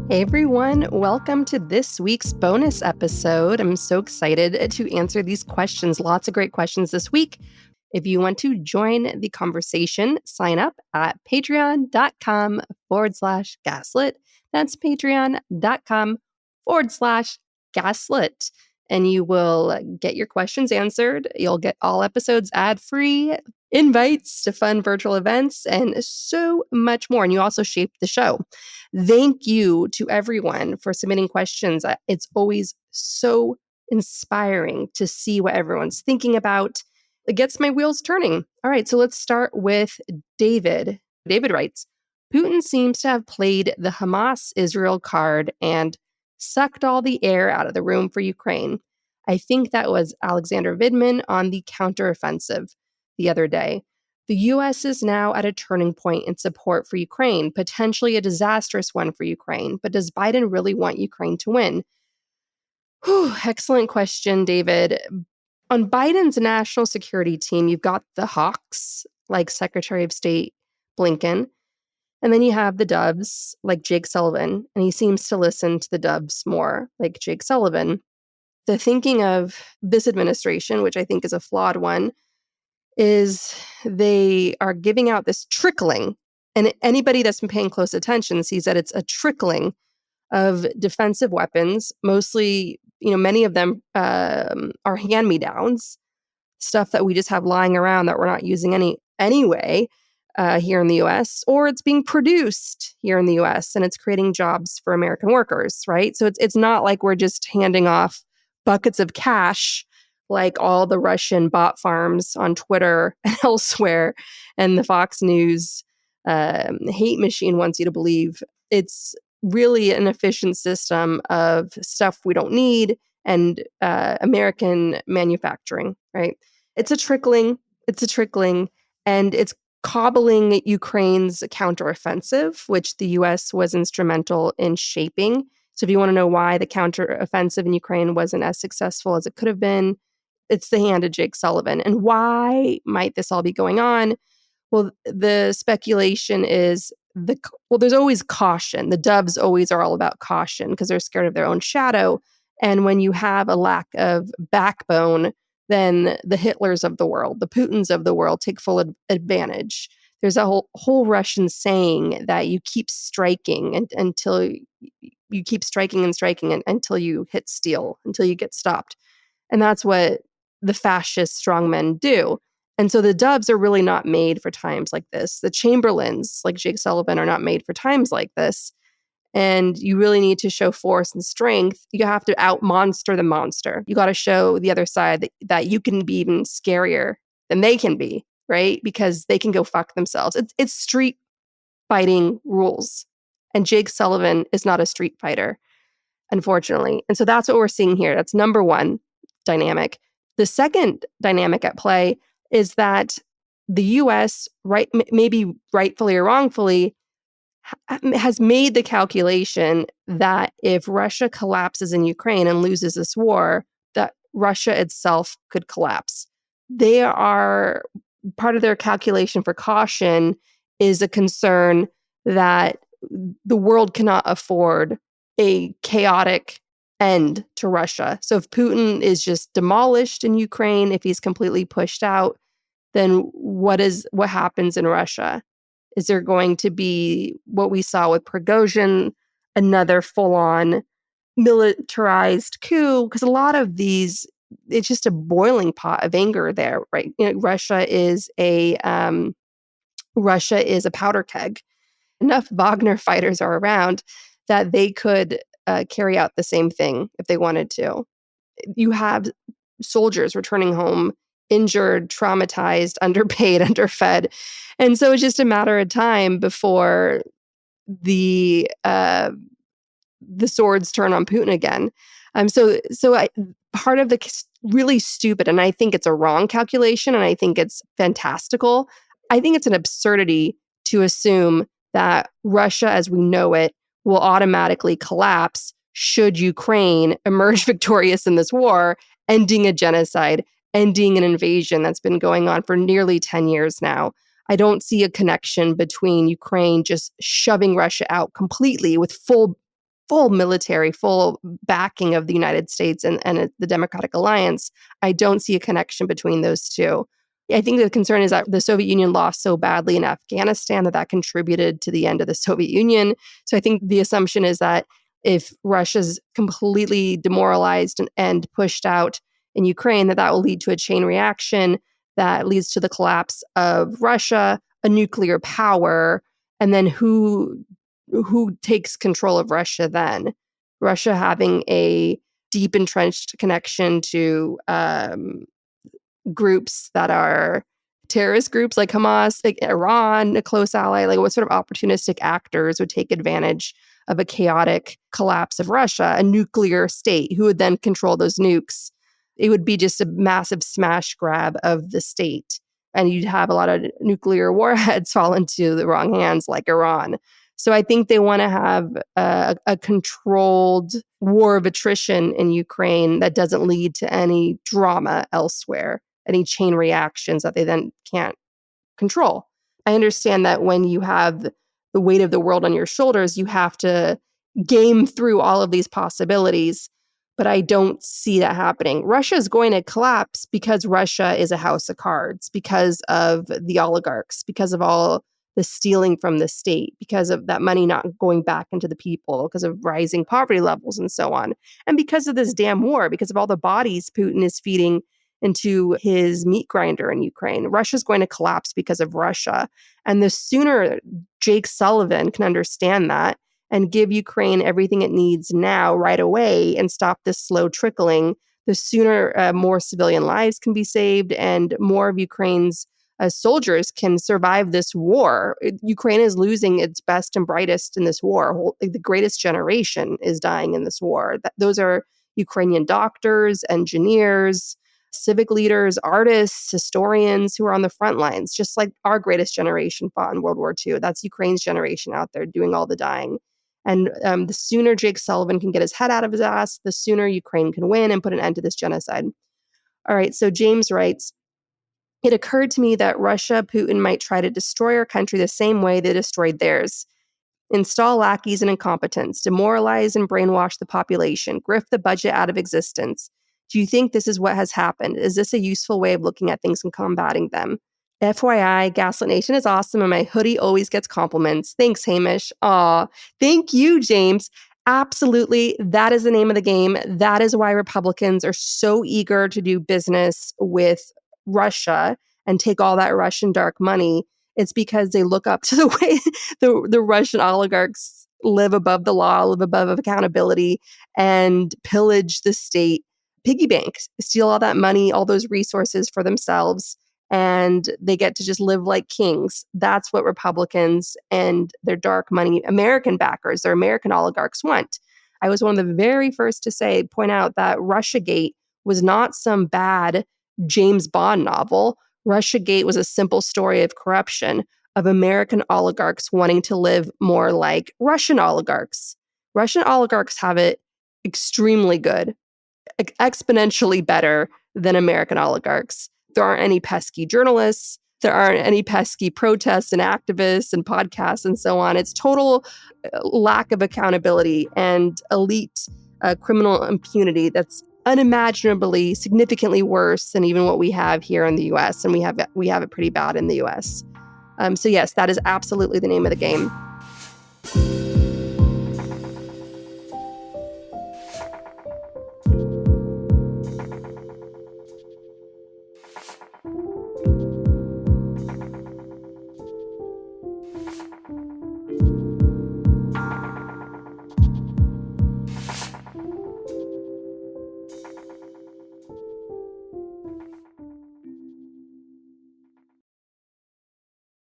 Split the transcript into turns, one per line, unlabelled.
Hey everyone, welcome to this week's bonus episode. I'm so excited to answer these questions. Lots of great questions this week. If you want to join the conversation, sign up at patreon.com/gaslit. That's patreon.com/gaslit. And you will get your questions answered. You'll get all episodes ad-free, invites to fun virtual events, and so much more. And you also shape the show. Thank you to everyone for submitting questions. It's always so inspiring to see what everyone's thinking about. It gets my wheels turning. All right, so let's start with David. David writes, Putin seems to have played the Hamas-Israel card and sucked all the air out of the room for Ukraine. I think that was Alexander Vidman on the counteroffensive the other day. The U.S. is now at a turning point in support for Ukraine, potentially a disastrous one for Ukraine. But does Biden really want Ukraine to win? Whew, excellent question, David. On Biden's national security team, you've got the hawks, like Secretary of State Blinken, and then you have the doves, like Jake Sullivan, and he seems to listen to the doves more, like Jake Sullivan. The thinking of this administration, which I think is a flawed one, is they are giving out this trickling, and anybody that's been paying close attention sees that it's a trickling of defensive weapons, mostly, many of them are hand-me-downs, stuff that we just have lying around that we're not using anyway here in the U.S., or it's being produced here in the U.S. and it's creating jobs for American workers, right? So it's not like we're just handing off buckets of cash like all the Russian bot farms on Twitter and elsewhere, and the Fox News hate machine wants you to believe. It's really an efficient system of stuff we don't need and American manufacturing, right? It's a trickling, and it's cobbling Ukraine's counteroffensive, which the U.S. was instrumental in shaping. So if you want to know why the counteroffensive in Ukraine wasn't as successful as it could have been, it's the hand of Jake Sullivan. And why might this all be going on? Well, the speculation is there's always caution. The doves always are all about caution because they're scared of their own shadow. And when you have a lack of backbone, then the Hitlers of the world, the Putins of the world take full advantage. There's a whole Russian saying that you keep striking until you keep striking and striking until you hit steel, until you get stopped. And that's what the fascist strongmen do. And so the doves are really not made for times like this. The Chamberlains, like Jake Sullivan, are not made for times like this. And you really need to show force and strength. You have to out-monster the monster. You got to show the other side that you can be even scarier than they can be, right? Because they can go fuck themselves. It's street fighting rules. And Jake Sullivan is not a street fighter, unfortunately. And so that's what we're seeing here. That's number one dynamic. The second dynamic at play is that the U.S., maybe rightfully or wrongfully, has made the calculation that if Russia collapses in Ukraine and loses this war, that Russia itself could collapse. They are, part of their calculation for caution is a concern that the world cannot afford a chaotic end to Russia. So if Putin is just demolished in Ukraine, if he's completely pushed out, then what happens in Russia? Is there going to be what we saw with Prigozhin, another full-on militarized coup? Because a lot of these, it's just a boiling pot of anger there, right? Russia is a powder keg. Enough Wagner fighters are around that they could carry out the same thing if they wanted to. You have soldiers returning home injured, traumatized, underpaid, underfed. And so it's just a matter of time before the swords turn on Putin again. Part of the really stupid, and I think it's a wrong calculation, and I think it's fantastical. I think it's an absurdity to assume that Russia, as we know it, will automatically collapse should Ukraine emerge victorious in this war, ending a genocide, ending an invasion that's been going on for nearly 10 years now. I don't see a connection between Ukraine just shoving Russia out completely with full full military, full backing of the United States and the Democratic Alliance, I don't see a connection between those two. I think the concern is that the Soviet Union lost so badly in Afghanistan that contributed to the end of the Soviet Union. So I think the assumption is that if Russia's completely demoralized and pushed out in Ukraine, that will lead to a chain reaction that leads to the collapse of Russia, a nuclear power, and then who takes control of Russia then? Russia having a deep entrenched connection to groups that are terrorist groups like Hamas, like Iran, a close ally. Like, what sort of opportunistic actors would take advantage of a chaotic collapse of Russia, a nuclear state? Who would then control those nukes? It would be just a massive smash grab of the state. And you'd have a lot of nuclear warheads fall into the wrong hands, like Iran. So I think they want to have a controlled war of attrition in Ukraine that doesn't lead to any drama elsewhere, any chain reactions that they then can't control. I understand that when you have the weight of the world on your shoulders, you have to game through all of these possibilities, but I don't see that happening. Russia is going to collapse because Russia is a house of cards, because of the oligarchs, because of all the stealing from the state, because of that money not going back into the people, because of rising poverty levels and so on. And because of this damn war, because of all the bodies Putin is feeding into his meat grinder in Ukraine. Russia's going to collapse because of Russia. And the sooner Jake Sullivan can understand that and give Ukraine everything it needs now, right away, and stop this slow trickling, the sooner more civilian lives can be saved and more of Ukraine's soldiers can survive this war. Ukraine is losing its best and brightest in this war. The greatest generation is dying in this war. Those are Ukrainian doctors, engineers, civic leaders, artists, historians who are on the front lines, just like our greatest generation fought in World War II. That's Ukraine's generation out there doing all the dying. And the sooner Jake Sullivan can get his head out of his ass, the sooner Ukraine can win and put an end to this genocide. All right, so James writes, it occurred to me that Russia, Putin might try to destroy our country the same way they destroyed theirs. Install lackeys and incompetents, demoralize and brainwash the population, grift the budget out of existence. Do you think this is what has happened? Is this a useful way of looking at things and combating them? FYI, Gaslit Nation is awesome and my hoodie always gets compliments. Thanks, Hamish. Aw, thank you, James. Absolutely. That is the name of the game. That is why Republicans are so eager to do business with Russia and take all that Russian dark money. It's because they look up to the way the Russian oligarchs live above the law, live above accountability, and pillage the state, piggy bank, steal all that money, all those resources for themselves, and they get to just live like kings. That's what Republicans and their dark money American backers, their American oligarchs want. I was one of the very first to point out that Russiagate was not some bad James Bond novel. Russiagate was a simple story of corruption, of American oligarchs wanting to live more like Russian oligarchs. Russian oligarchs have it extremely good, exponentially better than American oligarchs. There aren't any pesky journalists. There aren't any pesky protests and activists and podcasts and so on. It's total lack of accountability and elite criminal impunity that's unimaginably significantly worse than even what we have here in the US, and we have it pretty bad in the US. So yes, that is absolutely the name of the game.